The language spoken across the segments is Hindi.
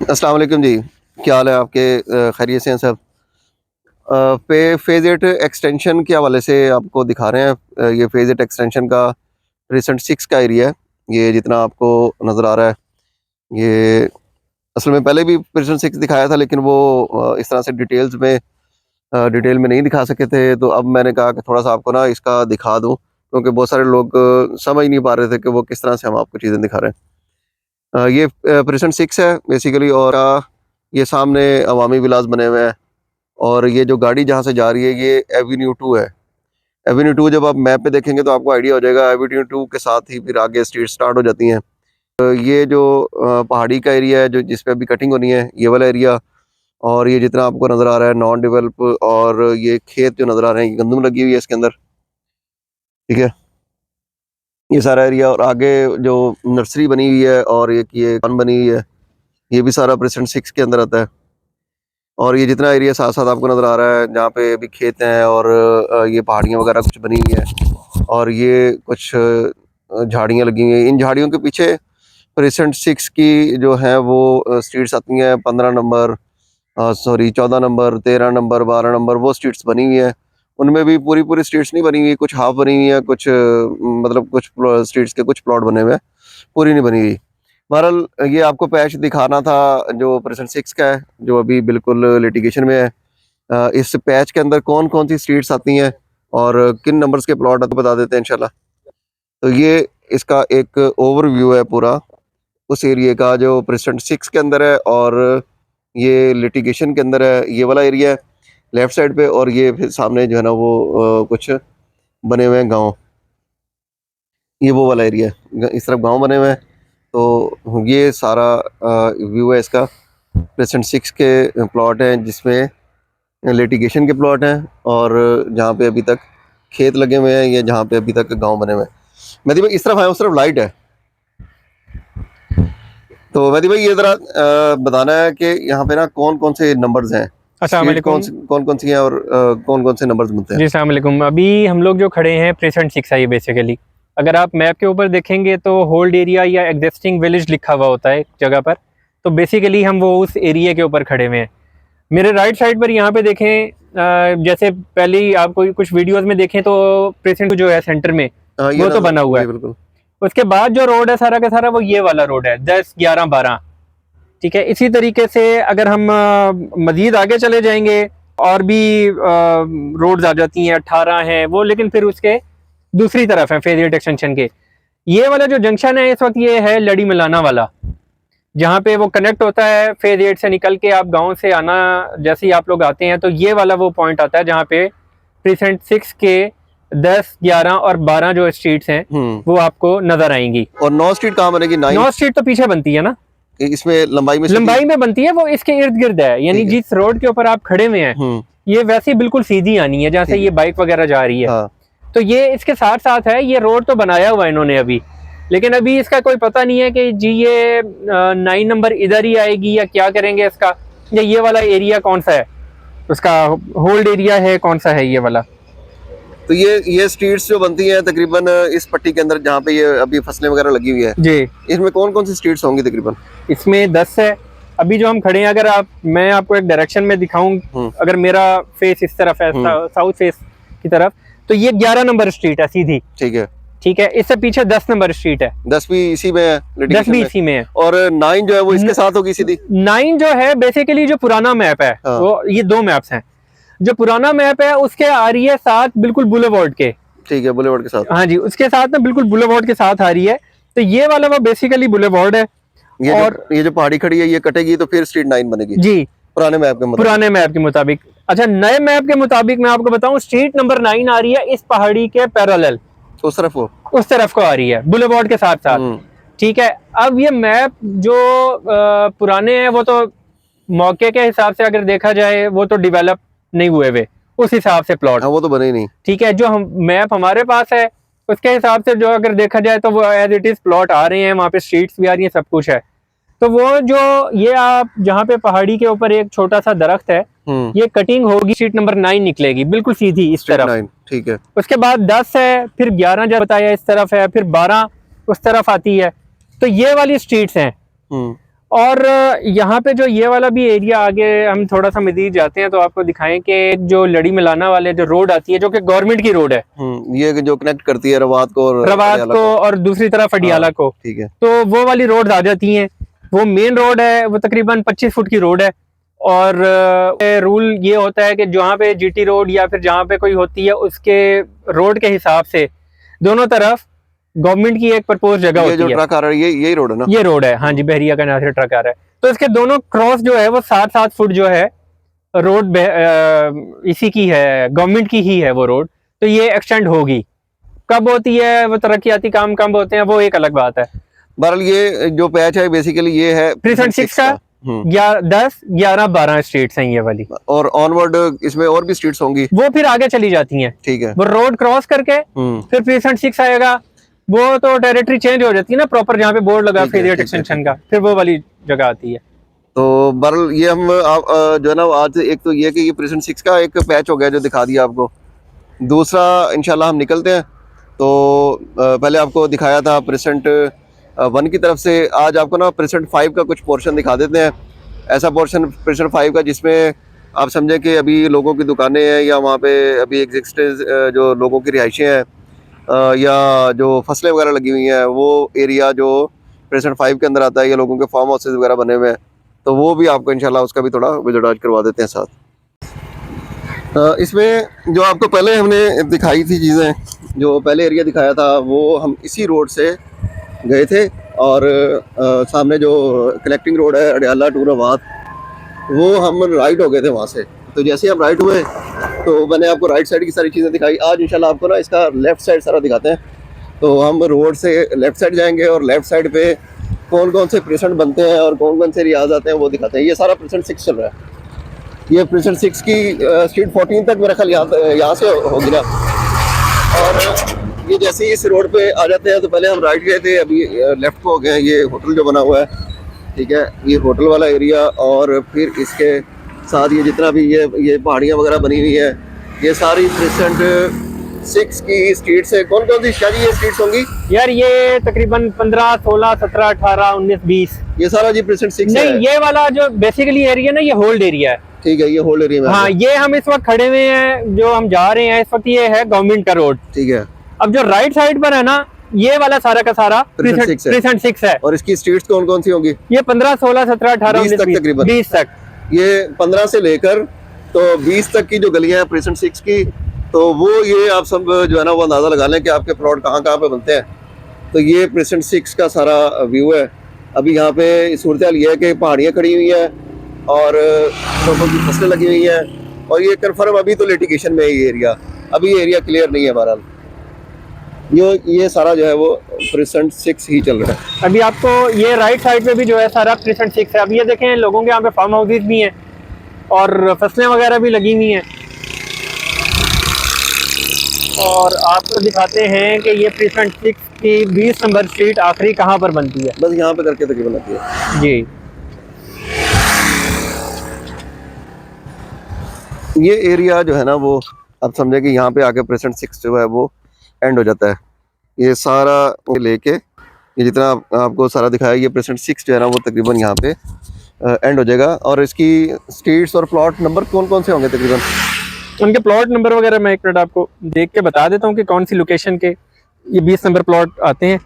अस्सलाम वालेकुम जी। क्या हाल है आपके? खैरियत से हैं सब? फेज़ 8 एक्सटेंशन के हवाले से आपको दिखा रहे हैं। ये फेज़ 8 एक्सटेंशन का प्रेसेंट 6 का एरिया है। ये जितना आपको नज़र आ रहा है, ये असल में पहले भी प्रेसेंट 6 दिखाया था, लेकिन वो इस तरह से डिटेल में नहीं दिखा सके थे। तो अब मैंने कहा कि थोड़ा-सा आपको ना इसका दिखा दूँ, क्योंकि बहुत सारे लोग समझ नहीं पा रहे थे कि वो किस तरह से हम आपको चीज़ें दिखा रहे हैं। ये प्रेसेंट 6 है बेसिकली, और ये सामने अवामी विलास बने हुए हैं। और ये जो गाड़ी जहाँ से जा रही है, ये एवेन्यू 2 है। एवेन्यू 2 जब आप मैप पे देखेंगे तो आपको आइडिया हो जाएगा। एवेन्यू 2 के साथ ही फिर आगे स्ट्रीट स्टार्ट हो जाती हैं। ये जो पहाड़ी का एरिया है, जो जिस पे अभी कटिंग होनी है, ये वाला एरिया। और ये जितना आपको नज़र आ रहा है नॉन डेवलप, और ये खेत जो नज़र आ रहे हैं, ये गंदम लगी हुई है इसके अंदर, ठीक है। ये सारा एरिया, और आगे जो नर्सरी बनी हुई है और एक ये दुकान बनी हुई है, ये भी सारा प्रेसेंट 6 के अंदर आता है। और ये जितना एरिया साथ साथ आपको नज़र आ रहा है, जहाँ पे अभी खेत हैं और ये पहाड़ियाँ वगैरह कुछ बनी हुई है, और ये कुछ झाड़ियाँ लगी हुई हैं। इन झाड़ियों के पीछे प्रेसेंट 6 की जो है वो स्ट्रीट्स आती हैं। 15 number, sorry 14 number, 13 number, 12 number, वो स्ट्रीट्स बनी हुई हैं। उनमें भी पूरी पूरी स्ट्रीट्स नहीं बनी हुई, कुछ हाफ बनी हुई है, कुछ मतलब कुछ स्ट्रीट्स के कुछ प्लॉट बने हुए हैं, पूरी नहीं बनी हुई। बहरहाल ये आपको पैच दिखाना था जो प्रेजेंट 6 का है, जो अभी बिल्कुल लिटिगेशन में है। इस पैच के अंदर कौन कौन सी स्ट्रीट्स आती हैं और किन नंबर्स के प्लॉट आपको बता देते हैं इंशाल्लाह। तो ये इसका एक ओवरव्यू है पूरा उस एरिया का जो प्रेजेंट 6 के अंदर है, और ये लिटिगेशन के अंदर है। ये वाला एरिया है लेफ्ट साइड पे, और ये फिर सामने जो है ना वो कुछ बने हुए हैं गाँव, ये वो वाला एरिया है। इस तरफ गाँव बने हुए हैं। तो ये सारा व्यू है इसका। प्रेजेंट 6 के प्लॉट हैं, जिसमें लिटिगेशन के प्लॉट हैं, और जहाँ पे अभी तक खेत लगे हुए हैं, या जहाँ पे अभी तक गांव बने हुए हैं। मेहदी भाई इस तरफ है, उस तरफ लाइट है। तो मेहदी भाई ये ज़रा बताना है कि यहाँ पे ना कौन कौन से नंबर्स हैं, अस्सलाम स्ट्रीट वालेकुम। कौन कौन सी हैं, और कौन कौन से नंबर्स बनते हैं। जी अस्सलाम वालेकुम। अभी हम लोग जो खड़े हैं प्रेजेंट 6 है ये बेसिकली। अगर आप मैप के ऊपर देखेंगे तो होल्ड एरिया या एग्जिस्टिंग विलेज लिखा हुआ होता है एक जगह पर। तो बेसिकली हम वो उस एरिया के ऊपर खड़े हुए हैं। मेरे राइट साइड पर यहाँ पे देखें, जैसे पहले ही आपको कुछ वीडियोस में देखें तो प्रेजेंट जो है सेंटर में हाँ ये वो ना, तो बना हुआ ये है। बिल्कुल। उसके बाद जो रोड है सारा का सारा वो ये वाला रोड है 10, 11, 12। ठीक है, इसी तरीके से अगर हम मजीद आगे चले जाएंगे और भी रोड्स आ जाती हैं, 18 हैं वो, लेकिन फिर उसके दूसरी तरफ है फेज 8 एक्सटेंशन के। ये वाला जो जंक्शन है इस वक्त ये है लड़ी मिलाना वाला, जहाँ पे वो कनेक्ट होता है फेज 8 से निकल के। आप गांव से आना जैसे ही आप लोग आते हैं तो ये वाला वो पॉइंट आता है जहाँ पे प्रेजेंट 6 के 10, 11 और 12 जो स्ट्रीट्स हैं वो आपको नजर आएंगी। और 9 स्ट्रीट कहाँ बनेगी? 9 9 स्ट्रीट तो पीछे बनती है ना, इसमें लंबाई में लंबाई में बनती है, वो इसके इर्द गिर्द है। यानी जिस रोड के ऊपर आप खड़े हुए हैं ये वैसे बिल्कुल सीधी आनी है जहाँ से ये बाइक वगैरह जा रही है। हाँ। तो ये इसके साथ साथ है। ये रोड तो बनाया हुआ है इन्होंने अभी, लेकिन अभी इसका कोई पता नहीं है कि जी ये 9 नंबर इधर ही आएगी या क्या करेंगे इसका, या ये वाला एरिया कौन सा है, उसका होल्ड एरिया है कौन सा है ये वाला। तो ये स्ट्रीट्स जो बनती हैं तकरीबन इस पट्टी के अंदर, जहाँ पे ये अभी फसलें वगैरह लगी हुई है, जी इसमें कौन कौन सी स्ट्रीट्स होंगी तकरीबन? इसमें 10 है अभी जो हम खड़े हैं। अगर मैं आपको एक डायरेक्शन में दिखाऊं, अगर मेरा फेस इस तरफ है साउथ फेस की तरफ, तो ये 11 नंबर स्ट्रीट है सीधी। ठीक है, ठीक है, इससे पीछे 10 नंबर स्ट्रीट है। 10 भी इसी में है, 10 भी इसी में है, और 9 जो है वो इसके साथ होगी सीधी। 9 जो है बेसिकली जो पुराना मैप है, हाँ। वो ये 2 मैप्स हैं। जो पुराना मैप है उसके आ रही है साथ बिल्कुल बुलेवार्ड के। ठीक है, बुलेवार्ड के साथ। हाँ जी, उसके साथ ना बिल्कुल बुलेवार्ड के साथ आ रही है। तो ये वाला वो बेसिकली बुलेवार्ड है। और ये जो पहाड़ी खड़ी है ये कटेगी तो फिर स्ट्रीट 9 बनेगी जी, पुराने मैप के मुताबिक। पुराने मैप के मुताबिक। अच्छा, नए मैप के मुताबिक मैं आपको बताऊं स्ट्रीट नंबर 9 आ रही है इस पहाड़ी के पैरेलल, उस तरफ वो उस तरफ को आ रही है बुलेवार्ड के साथ साथ। ठीक है, अब ये मैप जो पुराने हैं वो तो मौके के हिसाब से अगर देखा जाए वो तो डेवलप नहीं हुए हुए उस हिसाब से प्लॉट। हाँ, वो तो बने ही नहीं। ठीक है, जो हम मैप हमारे पास है उसके हिसाब से जो अगर देखा जाए तो वो एज इट इज प्लॉट आ रहे हैं, वहाँ पे स्ट्रीट्स भी आ रही हैं, सब कुछ है। तो वो जो ये आप जहाँ पे पहाड़ी के ऊपर एक छोटा सा दरख्त है, ये कटिंग होगी, स्ट्रीट नंबर 9 निकलेगी बिल्कुल सीधी इस तरफ। ठीक है, उसके बाद 10 है, फिर 11 जो बताया इस तरफ है, फिर 12 उस तरफ आती है। तो ये वाली स्ट्रीट्स हैं। और यहाँ पे जो ये वाला भी एरिया, आगे हम थोड़ा सा मजीद जाते हैं तो आपको दिखाएं कि जो लड़ी मिलाना वाले जो रोड आती है, जो कि गवर्नमेंट की रोड है, ये जो कनेक्ट करती है रवात को और रवात अडियाला को और दूसरी तरफ अडियाला को, ठीक है। तो वो वाली रोड आ जाती हैं। वो मेन रोड है, वो तकरीबन 25 फुट की रोड है। और रूल ये होता है कि जहाँ पे जीटी रोड या फिर जहाँ पे कोई होती है, उसके रोड के हिसाब से दोनों तरफ गवर्नमेंट की एक प्रपोज जगह ये होती जो है। ट्रक आ रहा है यही रोड है ना? ये रोड है, हाँ जी, बहरिया का नासिर ट्रक आ रहा है। तो इसके दोनों क्रॉस जो है वो 7-7 फुट जो है रोड इसी की है, गवर्नमेंट की ही है वो रोड। तो ये एक्सटेंड होगी, कब होती है, वो तरक्याती काम कब होते हैं, वो एक अलग बात है। बहरहाल ये जो पैच है बेसिकली ये है 306 का 10, 11, 12 स्ट्रीट्स हैं ये वाली। और ऑनवर्ड इसमें और भी स्ट्रीट्स होंगी, वो फिर आगे चली जाती हैं। ठीक है। वो रोड क्रॉस करके फिर 306 आएगा, वो तो टेरिटरी चेंज हो जाती है ना प्रॉपर, जहाँ पे बोर्ड लगा फेरियट एक्सटेंशन का, फिर वो वाली जगह आती है। तो बहरहाल ये हम जो है ना आज एक तो ये कि ये प्रेजेंट 6 का एक पैच हो गया जो दिखा दिया आपको। दूसरा इंशाल्लाह हम निकलते हैं तो पहले आपको दिखाया था प्रेजेंट 1 की तरफ से, आज आपको ना प्रेजेंट 5 का कुछ पोर्शन दिखा देते हैं। ऐसा पोर्शन प्रेजेंट 5 का जिसमें आप समझें कि अभी लोगों की दुकानें हैं या वहाँ पे अभी एग्जिस्टेंस जो लोगों की रिहाइशें हैं या जो फसलें वगैरह लगी हुई हैं, वो एरिया जो प्रेजेंट 5 के अंदर आता है, या लोगों के फार्म हाउसेज वगैरह बने हुए हैं, तो वो भी आपको इंशाल्लाह उसका भी थोड़ा विजिट आज करवा देते हैं साथ। इसमें जो आपको पहले हमने दिखाई थी चीज़ें, जो पहले एरिया दिखाया था, वो हम इसी रोड से गए थे और सामने जो कलेक्टिंग रोड है अडियाला टू रवात, वो हम राइट हो गए थे वहाँ से। तो जैसे हम राइट हुए तो मैंने आपको राइट साइड की सारी चीज़ें दिखाई। आज इंशाल्लाह आपको ना इसका लेफ़्ट साइड सारा दिखाते हैं। तो हम रोड से लेफ़्ट साइड जाएंगे और लेफ़्ट साइड पे कौन कौन से प्रेजेंट बनते हैं और कौन कौन से रियाज आते हैं वो दिखाते हैं। ये सारा प्रेजेंट 6 चल रहा है। ये प्रेजेंट 6 की स्ट्रीट 14 तक मेरा ख्याल यहाँ से होगी ना। और ये जैसे ही इस रोड पे आ जाते हैं तो पहले हम राइट गए थे, अभी लेफ़्ट को हो गए। ये होटल जो बना हुआ है, ठीक है, ये होटल वाला एरिया। और फिर इसके साथ ये जितना भी ये पहाड़ियाँ वगैरह बनी हुई है, ये सारी प्रेजेंट 6 की स्ट्रीट्स है। कौन कौन सी शादी ये स्ट्रीट्स होंगी यार? ये तकरीबन 15, 16, 17, 18, 19, 20, ये सारा जी प्रेजेंट 6 नहीं, है। ये वाला जो बेसिकली एरिया ना, ये होल्ड एरिया है, ठीक है, ये होल्ड एरिया में हाँ। ये हम इस वक्त खड़े हुए हैं, जो हम जा रहे हैं इस वक्त, ये है गवर्नमेंट का रोड, ठीक है। अब जो राइट साइड पर है ना, ये वाला सारा का सारा प्रेजेंट 6 है। और इसकी स्ट्रीट्स कौन कौन सी होंगी? ये 15, 16, 17, 18, 20 तक तकरीबन, 20 तक। ये 15 से लेकर तो 20 तक की जो गलियां हैं प्रेजेंट 6 की, तो वो ये आप सब जो है ना वो अंदाज़ा लगा लें कि आपके प्लॉट कहाँ कहाँ पे बनते हैं। तो ये प्रेजेंट 6 का सारा व्यू है। अभी यहाँ पे सूरत हाल ये है कि पहाड़ियाँ खड़ी हुई हैं और लोगों की फसलें लगी हुई हैं। और ये कन्फर्म अभी तो लिटिगेशन में है ये एरिया, अभी ये एरिया क्लियर नहीं है। बहरहाल ये सारा जो है वो प्रेजेंट 6 ही चल रहा है। अभी आपको ये राइट साइड पे भी जो है सारा प्रेजेंट 6 है। अभी ये देखें, लोगों के यहाँ पे फार्म हाउसेज भी हैं और फसलें वगैरह भी लगी हुई हैं। और आपको दिखाते हैं कि ये प्रेजेंट 6 की 20 नंबर स्ट्रीट आखिरी कहाँ पर बनती है। बस यहाँ पे करके तकरीबन आती है जी। ये एरिया जो है ना वो आप समझे कि यहाँ पे आके प्रेजेंट 6 जो है वो एंड हो जाता है। ये सारा लेके ये जितना आपको सारा दिखाया, ये प्रेजेंट 6 जो है ना वो तकरीबन यहाँ पे एंड हो जाएगा। और इसकी स्ट्रीट्स और प्लॉट नंबर कौन कौन से होंगे तकरीबन? उनके प्लॉट नंबर वगैरह मैं एक मिनट आपको देख के बता देता हूँ कि कौन सी लोकेशन के ये 20 नंबर प्लॉट आते हैं।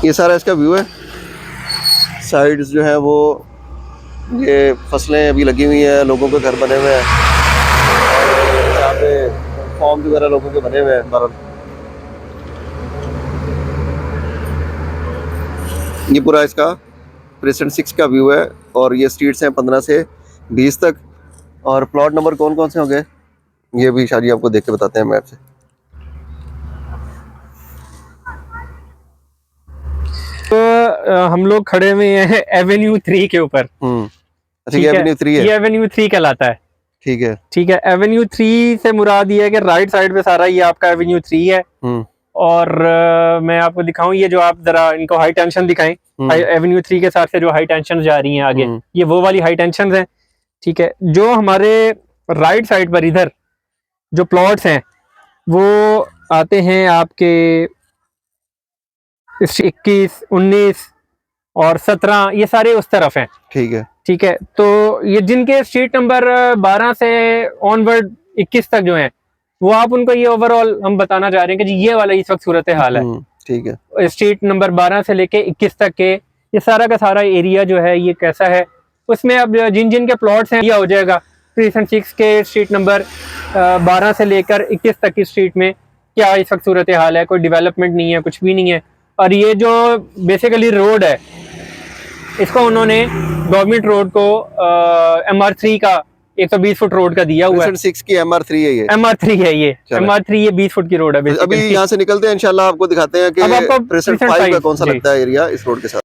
ये सारा इसका व्यू है। साइड्स जो है वो ये फसलें अभी लगी हुई हैं, लोगों के घर बने हुए हैं, यहाँ पे फॉर्म वगैरह लोगों के बने हुए हैं। बहरहाल ये पूरा इसका प्रेजेंट 6 का व्यू है। और ये स्ट्रीट्स हैं 15 से 20 तक। और प्लॉट नंबर कौन कौन से होंगे ये भी शादी आपको देख के बताते हैं मैप से। तो हम लोग खड़े हुए हैं एवेन्यू 3 के ऊपर। अच्छा, ये एवेन्यू 3 है? ये एवेन्यू 3 कहलाता है। ठीक है, ठीक है। एवेन्यू 3 से मुराद ये है कि राइट साइड पे सारा ये आपका एवेन्यू 3 है। और मैं आपको दिखाऊं, ये जो आप जरा इनको हाई टेंशन दिखाएं, एवेन्यू 3 के साथ से जो हाई टेंशन जा रही हैं आगे, ये वो वाली हाई टेंशन है। ठीक है। जो हमारे राइट साइड पर इधर जो प्लॉट्स हैं वो आते हैं आपके 21, 19 और 17 ये सारे उस तरफ हैं। ठीक है। ठीक है, तो ये जिनके स्ट्रीट नंबर 12 से ऑनवर्ड 21 तक जो है वो आप उनको ये ओवरऑल हम बताना चाह रहे हैं कि जी ये वाला इस वक्त सूरत हाल है। ठीक है। स्ट्रीट नंबर 12 से लेके 21 तक के ये सारा का सारा एरिया जो है ये कैसा है, उसमें अब जिन जिन के प्लॉट्स हैं यह हो जाएगा 306 के स्ट्रीट नंबर 12 से लेकर 21 तक की स्ट्रीट में क्या इस वक्त सूरत हाल है, कोई डेवलपमेंट नहीं है, कुछ भी नहीं है। और ये जो बेसिकली रोड है इसको उन्होंने गवर्नमेंट रोड को MR3 का 120 फुट रोड का दिया हुआ है। 6 की MR3 है ये। MR3 है ये, MR3 ये 20 फुट की रोड है। अभी यहाँ से निकलते हैं, इंशाल्लाह आपको दिखाते हैं कि अब आपको 5 का कौन सा लगता है एरिया इस रोड के साथ।